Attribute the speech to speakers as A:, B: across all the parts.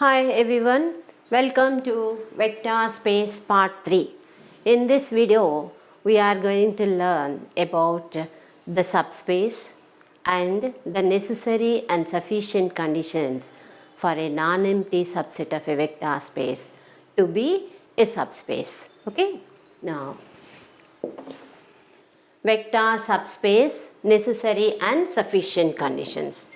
A: Hi everyone, welcome to Vector Space Part 3. In this video, we are going to learn about the subspace and the necessary and sufficient conditions for a non-empty subset of a vector space to be a subspace. Okay, now vector subspace, necessary and sufficient conditions.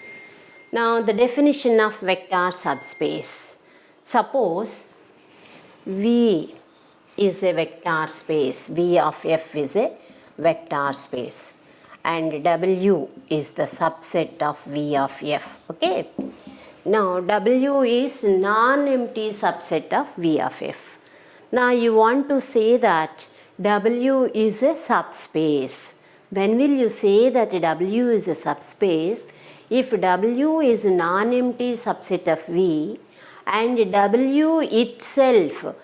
A: Now the definition of vector subspace. Suppose V is a vector space, V of F is a vector space and W is the subset of V of F. Okay. Now W is non-empty subset of V of F. Now you want to say that W is a subspace. When will you say that W is a subspace? If W is a non-empty subset of V and W itself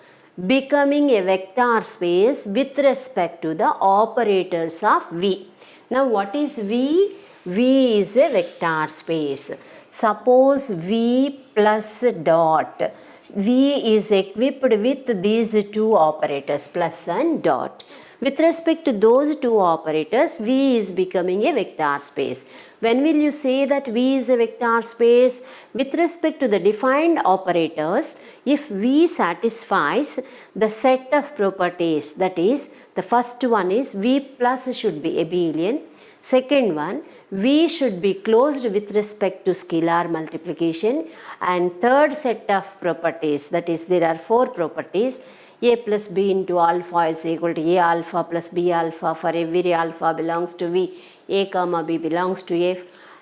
A: becoming a vector space with respect to the operators of V. Now what is V? V is a vector space. Suppose V plus dot. V is equipped with these two operators, plus and dot. With respect to those two operators, V is becoming a vector space. When will you say that V is a vector space? With respect to the defined operators, if V satisfies the set of properties, that is, the first one is V plus should be abelian. Second one, V should be closed with respect to scalar multiplication. And third set of properties, that is, there are four properties. A plus B into alpha is equal to A alpha plus B alpha for every alpha belongs to V, A comma B belongs to F.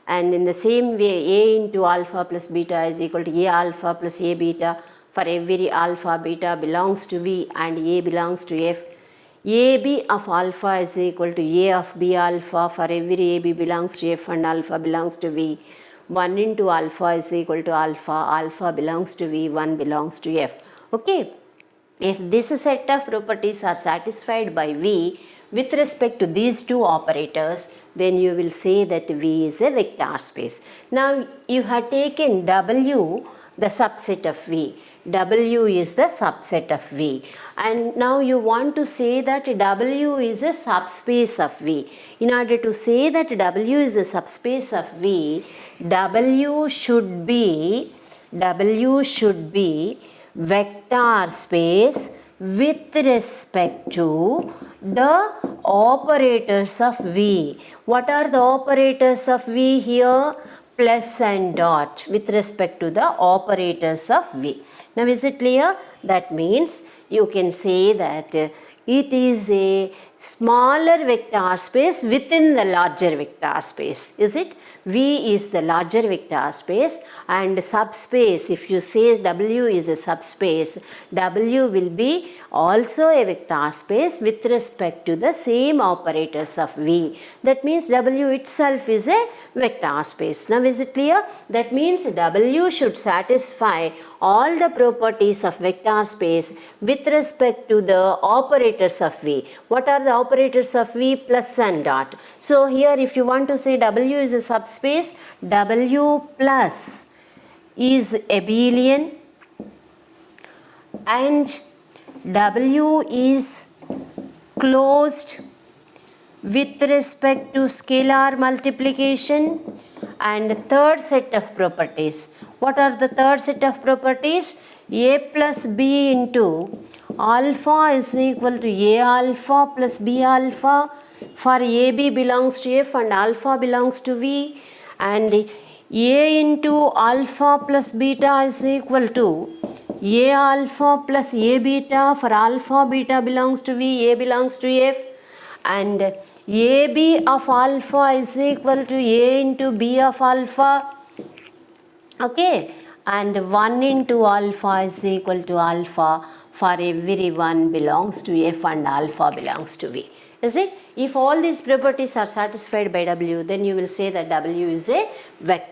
A: And in the same way, A into alpha plus beta is equal to A alpha plus A beta for every alpha beta belongs to V and A belongs to F. AB of alpha is equal to A of B alpha for every AB belongs to F and alpha belongs to V. 1 into alpha is equal to alpha, alpha belongs to V, 1 belongs to F. Okay. If this set of properties are satisfied by V with respect to these two operators, then you will say that V is a vector space. Now you have taken W, the subset of V. W is the subset of V. And now you want to say that W is a subspace of V. In order to say that W is a subspace of V, W should be vector space with respect to the operators of V. What are the operators of V here? Plus and dot with respect to the operators of V. Now is it clear? That means you can say that it is a smaller vector space within the larger vector space. Is it? V is the larger vector space and subspace, if you say W is a subspace, W will be also a vector space with respect to the same operators of V. That means W itself is a vector space. Now is it clear? That means W should satisfy all the properties of vector space with respect to the operators of V. What are the operators of V? Plus and dot. So here if you want to say W is a subspace, W plus is abelian and W is closed with respect to scalar multiplication. And third set of properties. What are the third set of properties? A plus B into alpha is equal to A alpha plus B alpha for AB belongs to F and alpha belongs to V. And A into alpha plus beta is equal to A alpha plus A beta for alpha beta belongs to V, A belongs to F. And AB of alpha is equal to A into B of alpha. Okay. And 1 into alpha is equal to alpha for every 1 belongs to F and alpha belongs to V. Is it? If all these properties are satisfied by W, then you will say that W is a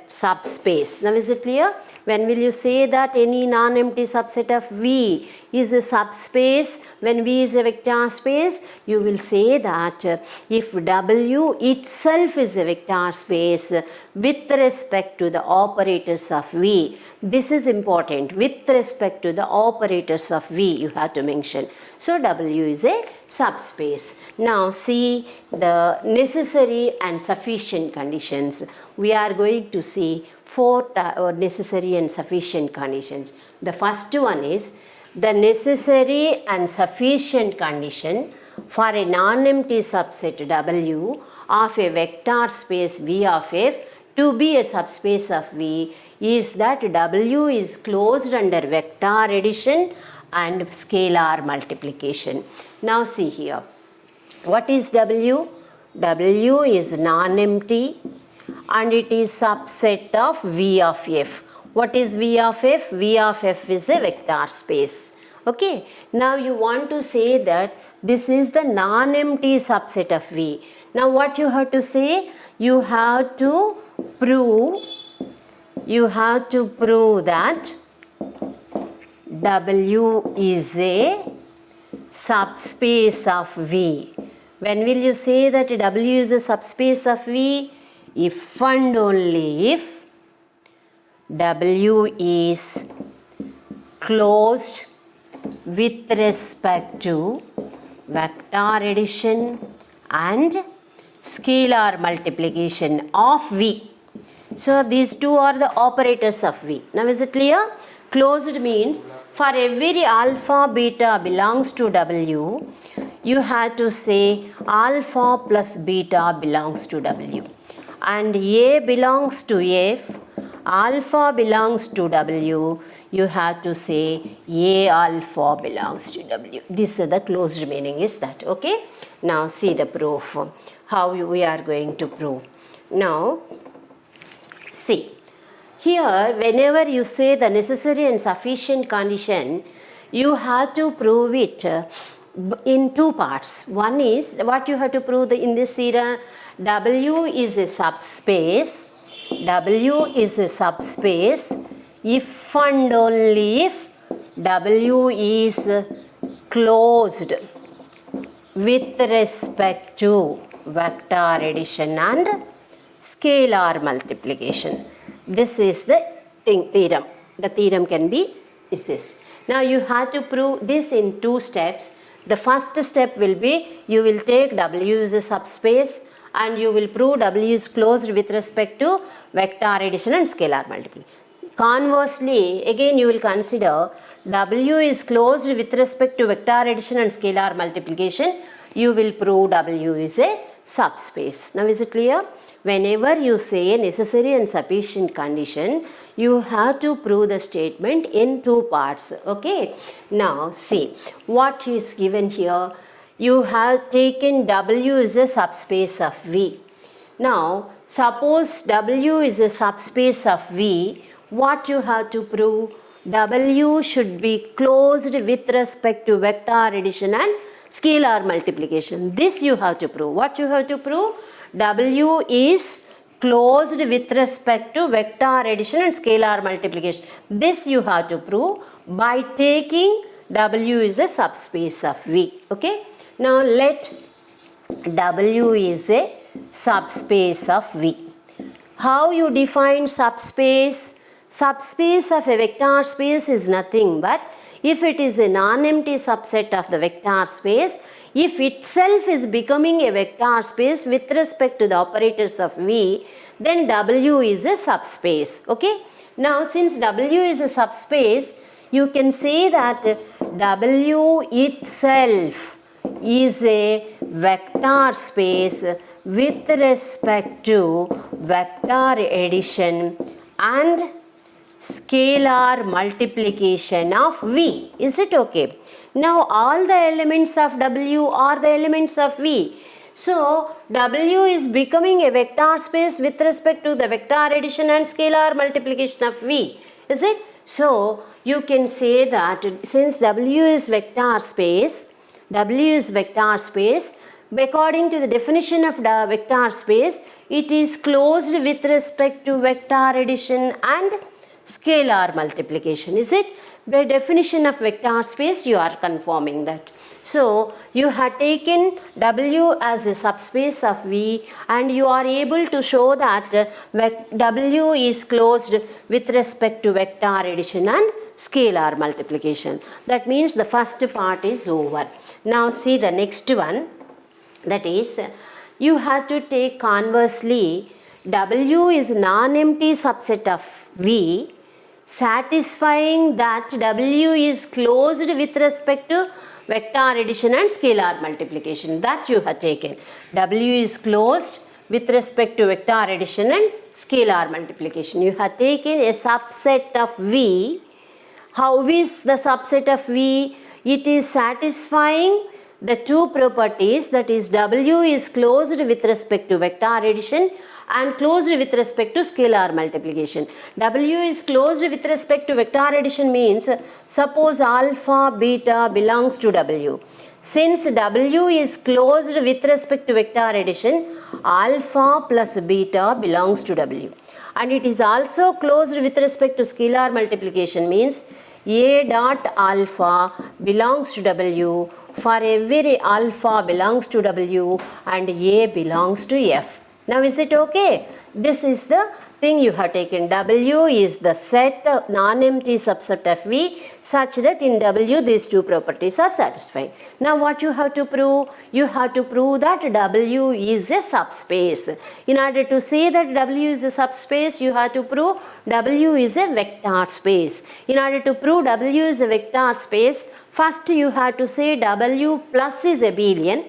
A: subspace. Now is it clear? When will you say that any non-empty subset of V is a subspace when V is a vector space? You will say that if W itself is a vector space with respect to the operators of V. This is important. With respect to the operators of V, you have to mention. So W is a subspace. Now see the necessary and sufficient conditions. We are going to see four necessary and sufficient conditions. The first one is the necessary and sufficient condition for a non-empty subset W of a vector space V of F to be a subspace of V is that W is closed under vector addition and scalar multiplication. Now see here. What is W? W is non-empty and it is subset of V of F. What is V of F? V of F is a vector space. Okay. Now you want to say that this is the non-empty subset of V. Now what you have to say? You have to prove that W is a subspace of V. When will you say that W is a subspace of V? If and only if W is closed with respect to vector addition and scalar multiplication of V. So these two are the operators of V. Now is it clear? Closed means for every alpha beta belongs to W, you have to say alpha plus beta belongs to W. And A belongs to F, alpha belongs to W, you have to say A alpha belongs to W. This is the closed meaning is that. Okay. Now see the proof. How we are going to prove. Now see. Here, whenever you say the necessary and sufficient condition, you have to prove it in two parts. One is what you have to prove in this theorem. W is a subspace. W is a subspace if and only if W is closed with respect to vector addition and scalar multiplication. This is the theorem. The theorem can be is this. Now you have to prove this in two steps. The first step will be you will take W is a subspace and you will prove W is closed with respect to vector addition and scalar multiplication. Conversely, again you will consider W is closed with respect to vector addition and scalar multiplication. You will prove W is a subspace. Now is it clear? Whenever you say a necessary and sufficient condition, you have to prove the statement in two parts. Okay. Now see what is given here. You have taken W is a subspace of V. Now suppose W is a subspace of V. What you have to prove? W should be closed with respect to vector addition and scalar multiplication. This you have to prove. What you have to prove? W is closed with respect to vector addition and scalar multiplication. This you have to prove by taking W is a subspace of V. Okay. Now let W is a subspace of V. How you define subspace? Subspace of a vector space is nothing but if it is a non-empty subset of the vector space, if itself is becoming a vector space with respect to the operators of V, then W is a subspace. Okay. Now since W is a subspace, you can say that W itself is a vector space with respect to vector addition and scalar multiplication of V. Is it okay? Now all the elements of W are the elements of V. So W is becoming a vector space with respect to the vector addition and scalar multiplication of V. Is it? So you can say that since W is vector space, according to the definition of the vector space, it is closed with respect to vector addition and scalar multiplication. Is it? By definition of vector space, you are confirming that. So, you have taken W as a subspace of V and you are able to show that W is closed with respect to vector addition and scalar multiplication. That means the first part is over. Now, see the next one. That is, you have to take conversely, W is non-empty subset of V, satisfying that W is closed with respect to vector addition and scalar multiplication. That you have taken. W is closed with respect to vector addition and scalar multiplication. You have taken a subset of V. How is the subset of V? It is satisfying the two properties, that is W is closed with respect to vector addition and closed with respect to scalar multiplication. W is closed with respect to vector addition means, suppose alpha beta belongs to W. Since W is closed with respect to vector addition, alpha plus beta belongs to W. And it is also closed with respect to scalar multiplication means, A dot alpha belongs to W for every alpha belongs to W and A belongs to F. Now, is it okay? This is the thing you have taken. W is the set of non-empty subset of V such that in W these two properties are satisfied. Now, what you have to prove? You have to prove that W is a subspace. In order to say that W is a subspace, you have to prove W is a vector space. In order to prove W is a vector space, first you have to say W plus is abelian.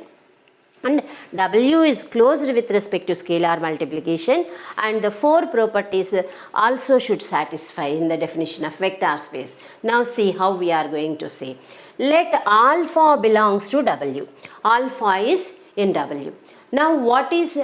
A: And W is closed with respect to scalar multiplication, and the four properties also should satisfy in the definition of vector space. Now see how we are going to say. Let alpha belongs to W. Alpha is in W. Now what is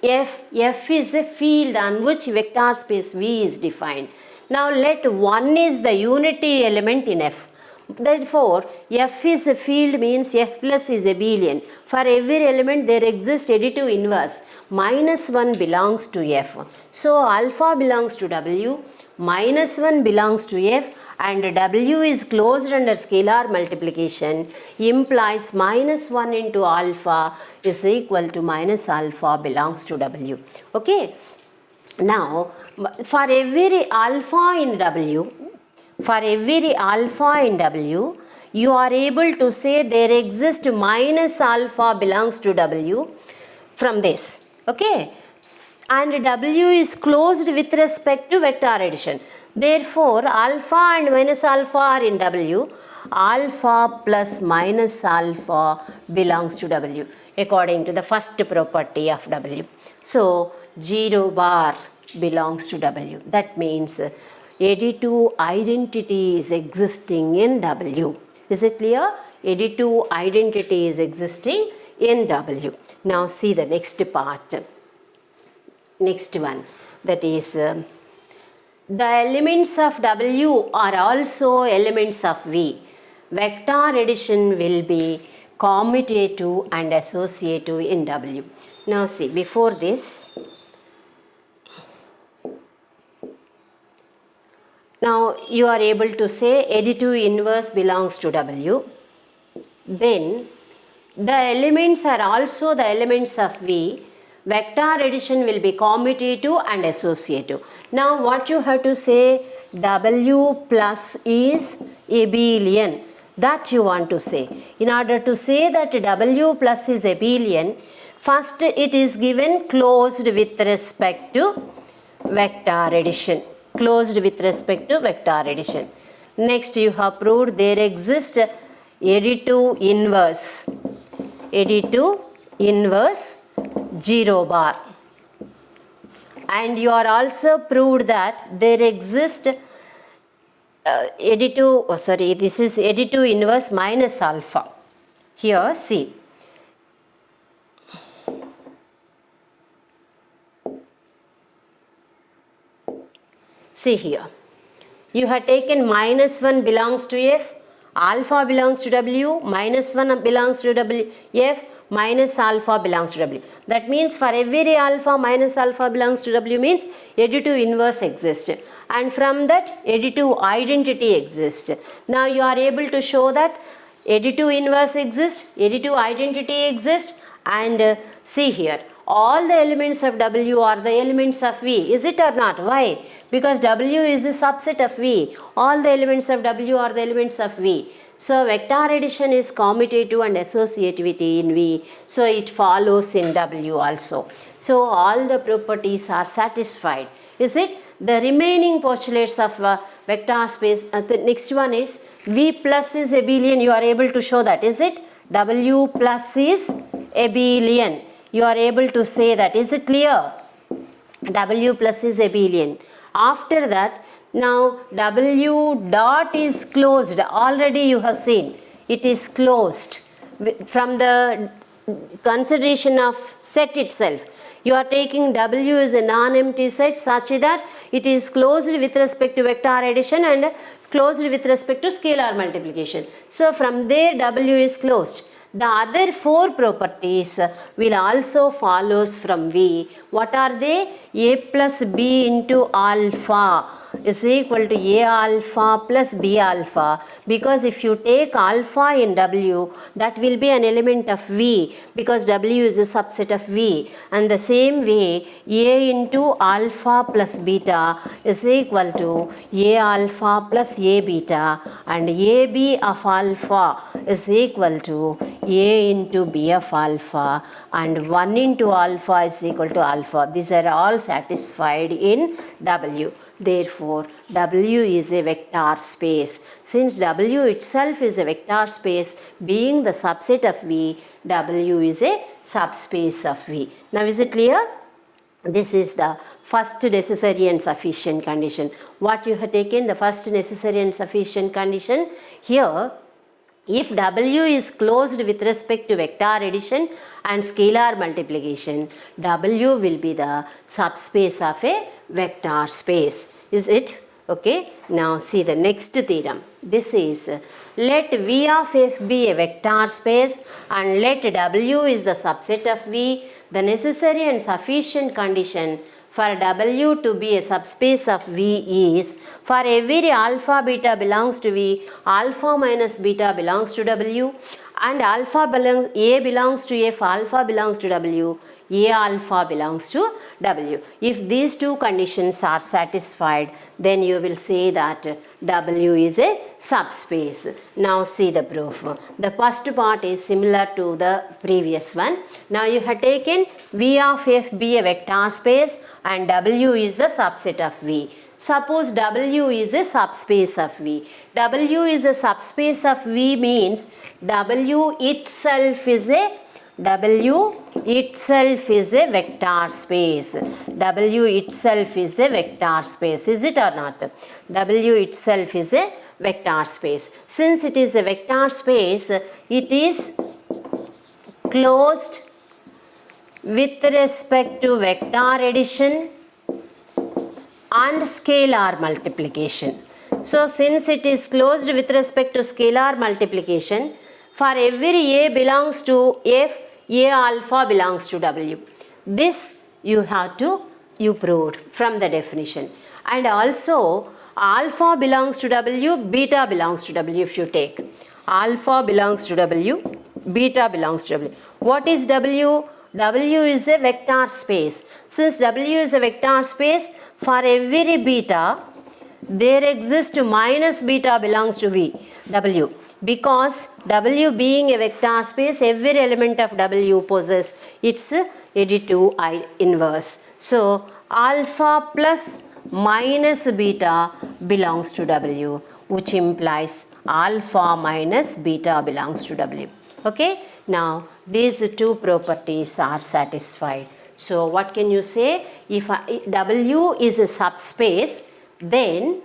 A: F? F is a field on which vector space V is defined. Now let 1 is the unity element in F. Therefore, F is a field means F plus is abelian. For every element there exists additive inverse. Minus 1 belongs to F. So, alpha belongs to W, minus 1 belongs to F, and W is closed under scalar multiplication implies minus 1 into alpha is equal to minus alpha belongs to W. Okay. Now, for every alpha in W, you are able to say there exists minus alpha belongs to W from this. Okay. And W is closed with respect to vector addition. Therefore, alpha and minus alpha are in W. Alpha plus minus alpha belongs to W according to the first property of W. So, 0 bar belongs to W. That means additive identity is existing in W. Is it clear? Additive identity is existing in W. Now see the next part. Next one, that is the elements of W are also elements of V. Vector addition will be commutative and associative in W. Now see, before this, now you are able to say additive inverse belongs to W. Then the elements are also the elements of V. Vector addition will be commutative and associative. Now what you have to say? W plus is abelian. That you want to say. In order to say that W plus is abelian, first it is given closed with respect to vector addition. Closed with respect to vector addition. Next you have proved there exists additive inverse. Additive inverse 0 bar. And you are also proved that there exists this is additive inverse minus alpha. Here see. See here, you have taken minus 1 belongs to F, alpha belongs to W, minus 1 belongs to W, F, minus alpha belongs to W. That means for every alpha minus alpha belongs to W means additive inverse exists. And from that additive identity exists. Now you are able to show that additive inverse exists, additive identity exists, and see here all the elements of W are the elements of V. Is it or not? Why? Because W is a subset of V. All the elements of W are the elements of V. So vector addition is commutative and associativity in V. So it follows in W also. So all the properties are satisfied. Is it? The remaining postulates of vector space, the next one is V plus is abelian. You are able to show that. Is it? W plus is abelian. You are able to say that. Is it clear? W plus is abelian. After that, now W dot is closed. Already you have seen. It is closed. From the consideration of set itself, you are taking W as a non-empty set such that it is closed with respect to vector addition and closed with respect to scalar multiplication. So from there W is closed. The other four properties will also follows from V. What are they? A plus B into alpha is equal to A alpha plus B alpha, because if you take alpha in W, that will be an element of V, because W is a subset of V. And the same way A into alpha plus beta is equal to A alpha plus A beta, and AB of alpha is equal to A into B of alpha, and 1 into alpha is equal to alpha. These are all satisfied in W. Therefore, W is a vector space. Since W itself is a vector space, being the subset of V, W is a subspace of V. Now is it clear? This is the first necessary and sufficient condition. What you have taken, the first necessary and sufficient condition. Here, if W is closed with respect to vector addition and scalar multiplication, W will be the subspace of a vector space. Is it? Okay. Now see the next theorem. This is, let V of F be a vector space and let W is the subset of V. The necessary and sufficient condition for W to be a subspace of V is, for every alpha beta belongs to V, alpha minus beta belongs to W, and A belongs to F, alpha belongs to W, A alpha belongs to W. If these two conditions are satisfied, then you will say that W is a subspace. Now see the proof. The first part is similar to the previous one. Now you have taken V of F be a vector space and W is the subset of V. Suppose W is a subspace of V. W is a subspace of V means W itself is a vector space. W itself is a vector space. Is it or not? W itself is a vector space. Since it is a vector space, it is closed with respect to vector addition and scalar multiplication. So since it is closed with respect to scalar multiplication, for every A belongs to F, A alpha belongs to W. This you proved from the definition. And also alpha belongs to W, beta belongs to W if you take. Alpha belongs to W, beta belongs to W. What is W? W is a vector space. Since W is a vector space, for every beta, there exists minus beta belongs to W. Because W being a vector space, every element of W possesses its additive inverse. So, alpha plus minus beta belongs to W, which implies alpha minus beta belongs to W. Okay. Now, these two properties are satisfied. So, what can you say? If W is a subspace, then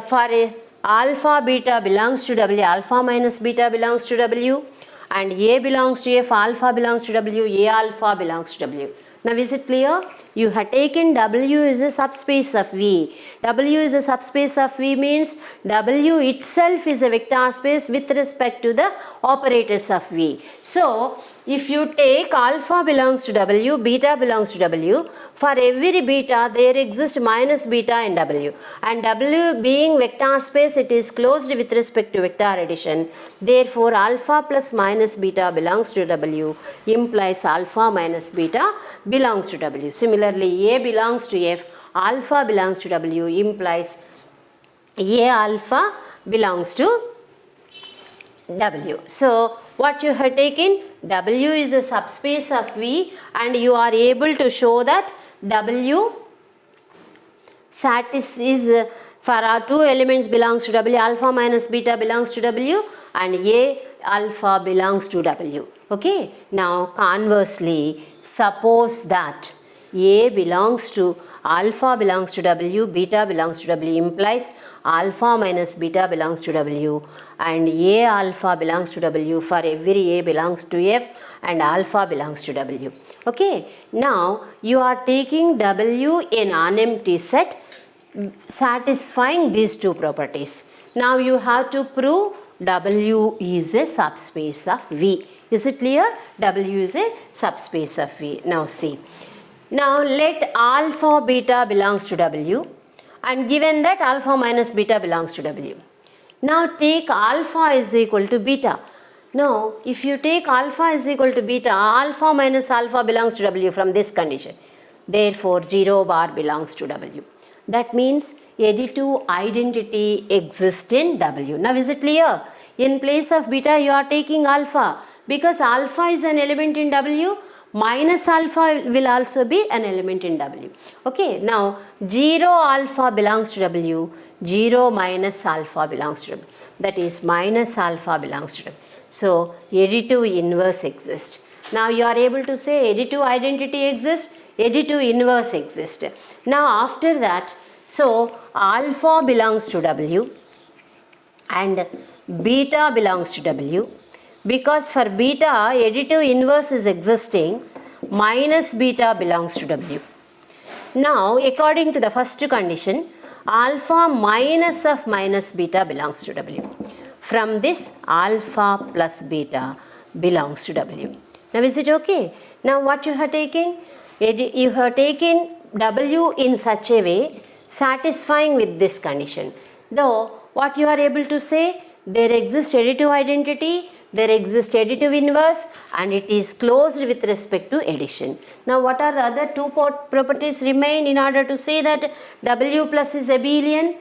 A: for alpha beta belongs to W, alpha minus beta belongs to W, and A belongs to F, alpha belongs to W, A alpha belongs to W. Now is it clear? you have taken W is a subspace of V. W is a subspace of V means W itself is a vector space with respect to the operators of V. So, if you take alpha belongs to W, beta belongs to W, for every beta there exists minus beta in W, and W being vector space, it is closed with respect to vector addition. Therefore, alpha plus minus beta belongs to W implies alpha minus beta belongs to W. Similarly, A belongs to F, alpha belongs to W implies A alpha belongs to W. So, what you have taken, W is a subspace of V, and you are able to show that W is for our two elements belongs to W, alpha minus beta belongs to W, and A alpha belongs to W. Okay. Now, conversely, suppose that A belongs to alpha belongs to W, beta belongs to W implies alpha minus beta belongs to W, and A alpha belongs to W for every A belongs to F and alpha belongs to W. Okay. Now, you are taking W in an empty set satisfying these two properties. Now, you have to prove W is a subspace of V. Is it clear? W is a subspace of V. Now, see. Now, let alpha beta belongs to W, and given that alpha minus beta belongs to W. Now, take alpha is equal to beta. Now, if you take alpha is equal to beta, alpha minus alpha belongs to W from this condition. Therefore, 0 bar belongs to W. That means additive identity exists in W. Now, is it clear? In place of beta, you are taking alpha, because alpha is an element in W, minus alpha will also be an element in W. Okay. Now, 0 alpha belongs to W, 0 minus alpha belongs to W. That is minus alpha belongs to W. So, additive inverse exists. Now, you are able to say additive identity exists, additive inverse exists. Now, after that, so alpha belongs to W and beta belongs to W. Because for beta, additive inverse is existing, minus beta belongs to W. Now, according to the first condition, alpha minus of minus beta belongs to W. From this, alpha plus beta belongs to W. Now, is it okay? Now, what you have taken? You have taken W in such a way satisfying with this condition. Though, what you are able to say, there exists additive identity, there exists additive inverse, and it is closed with respect to addition. Now, what are the other two properties remain in order to say that W plus is abelian?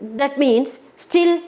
A: That means still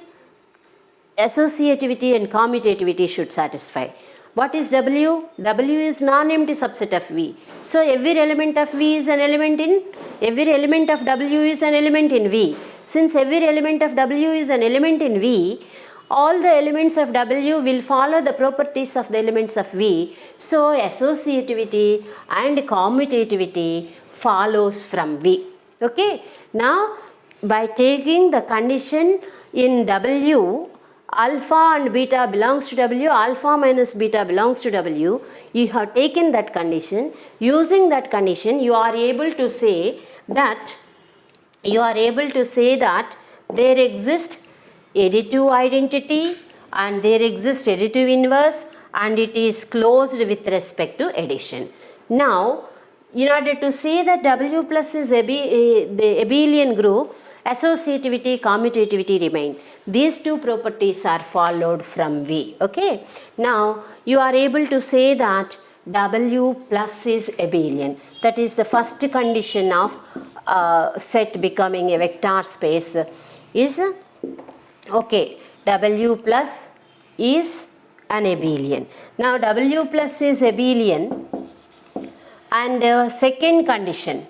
A: associativity and commutativity should satisfy. What is W? W is non-empty subset of V. So, every element of V is an element in, every element of W is an element in V. Since every element of W is an element in V, all the elements of W will follow the properties of the elements of V. So, associativity and commutativity follows from V. Okay. Now, by taking the condition in W, alpha and beta belongs to W, alpha minus beta belongs to W, you have taken that condition. Using that condition, you are able to say that there exists additive identity and there exists additive inverse, and it is closed with respect to addition. Now, in order to say that W plus is the abelian group, associativity, commutativity remain. These two properties are followed from V. Okay. Now, you are able to say that W plus is abelian. That is the first condition of set becoming a vector space is okay. W plus is an abelian. Now, W plus is abelian, and second condition,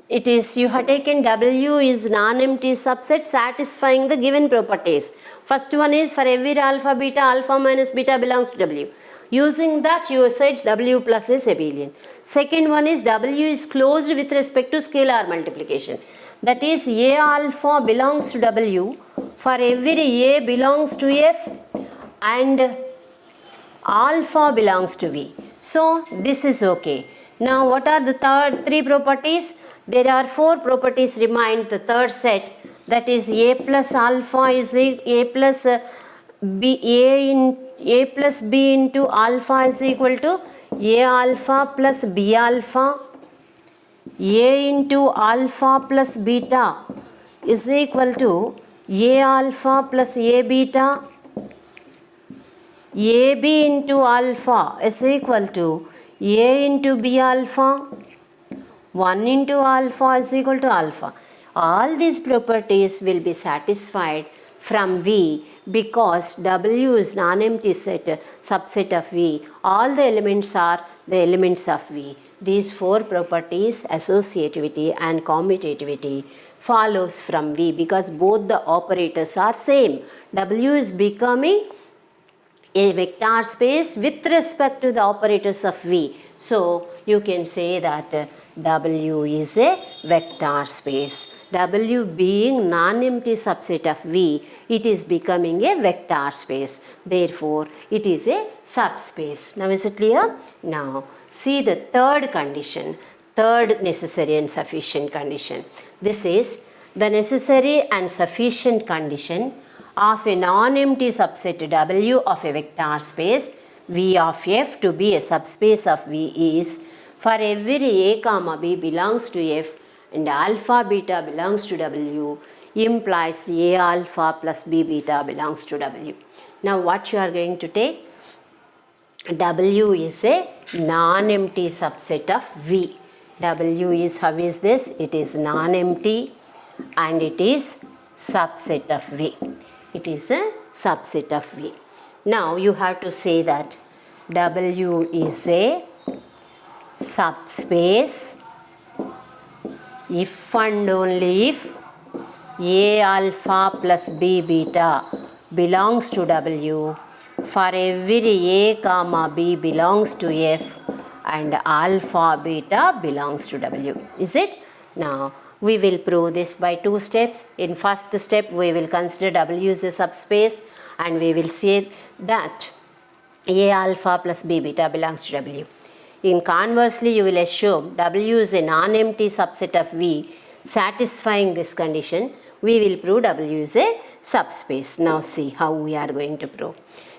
A: it is you have taken W is non-empty subset satisfying the given properties. First one is for every alpha beta, alpha minus beta belongs to W. Using that, you said W plus is abelian. Second one is W is closed with respect to scalar multiplication. That is A alpha belongs to W for every A belongs to F and alpha belongs to V. So, this is okay. Now what are the three properties? There are four properties remain. The third set, that is a plus alpha is a plus b a in a plus b into alpha is equal to a alpha plus b alpha. A into alpha plus beta is equal to a alpha plus a beta. AB into alpha is equal to A into B alpha. 1 into alpha is equal to alpha. All these properties will be satisfied from V because W is non-empty subset of V. All the elements are the elements of V. These four properties, associativity and commutativity, follows from V because both the operators are same. W is becoming a vector space with respect to the operators of V. So you can say that W is a vector space. W being non-empty subset of V, it is becoming a vector space. Therefore, it is a subspace. Now is it clear? Now see the third condition, third necessary and sufficient condition. This is the necessary and sufficient condition of a non-empty subset W of a vector space V of F to be a subspace of V is for every A comma B belongs to F and alpha beta belongs to W implies A alpha plus B beta belongs to W. Now what you are going to take? W is a non-empty subset of V. W is, how is this? It is non-empty and it is subset of V. It is a subset of V. Now you have to say that W is a subspace if and only if A alpha plus B beta belongs to W for every A comma B belongs to F and alpha beta belongs to W. Is it? Now we will prove this by two steps. In first step, we will consider W as a subspace and we will say that A alpha plus B beta belongs to W. In conversely, you will assume W is a non-empty subset of V. Satisfying this condition, we will prove W is a subspace. Now see how we are going to prove.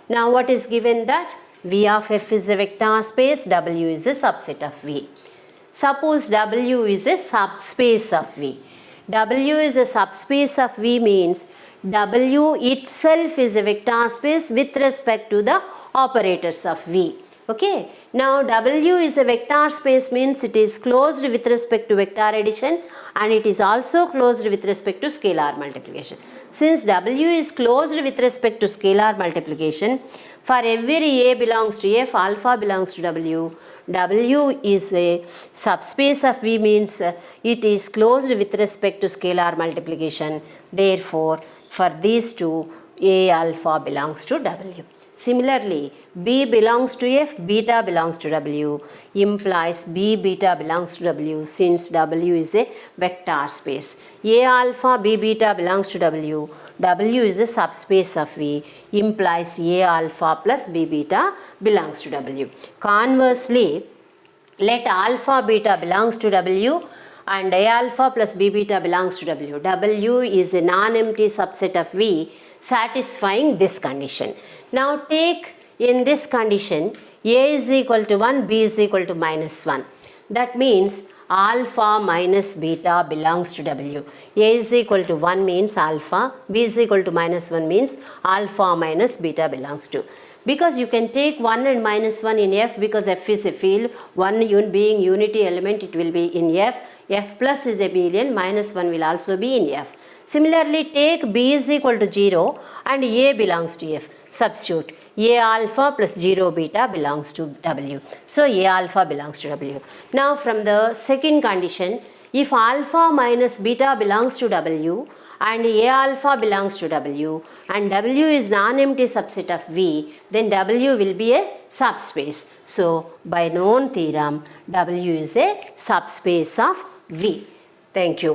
A: Now what is given that V of F is a vector space, W is a subset of V. Suppose W is a subspace of V. W is a subspace of V means W itself is a vector space with respect to the operators of V. Okay. Now W is a vector space means it is closed with respect to vector addition and it is also closed with respect to scalar multiplication. Since W is closed with respect to scalar multiplication, for every A belongs to F, alpha belongs to W. W is a subspace of V means it is closed with respect to scalar multiplication. Therefore, for these two, A alpha belongs to W. Similarly, B belongs to F, beta belongs to W implies B beta belongs to W since W is a vector space. A alpha, B beta belongs to W. W is a subspace of V implies A alpha plus B beta belongs to W. Conversely, let alpha beta belongs to W and A alpha plus B beta belongs to W. W is a non-empty subset of V satisfying this condition. Now take in this condition A is equal to 1, B is equal to minus 1. That means alpha minus beta belongs to W. A is equal to 1 means alpha, B is equal to minus 1 means alpha minus beta belongs to. Because you can take 1 and minus 1 in F because F is a field, 1 being unity element it will be in F, F plus is a Boolean, minus 1 will also be in F. Similarly, take B is equal to 0 and A belongs to F. Substitute A alpha plus 0 beta belongs to W. So A alpha belongs to W. Now from the second condition, if alpha minus beta belongs to W and A alpha belongs to W and W is non-empty subset of V, then W will be a subspace. So by known theorem, W is a subspace of V. Thank you.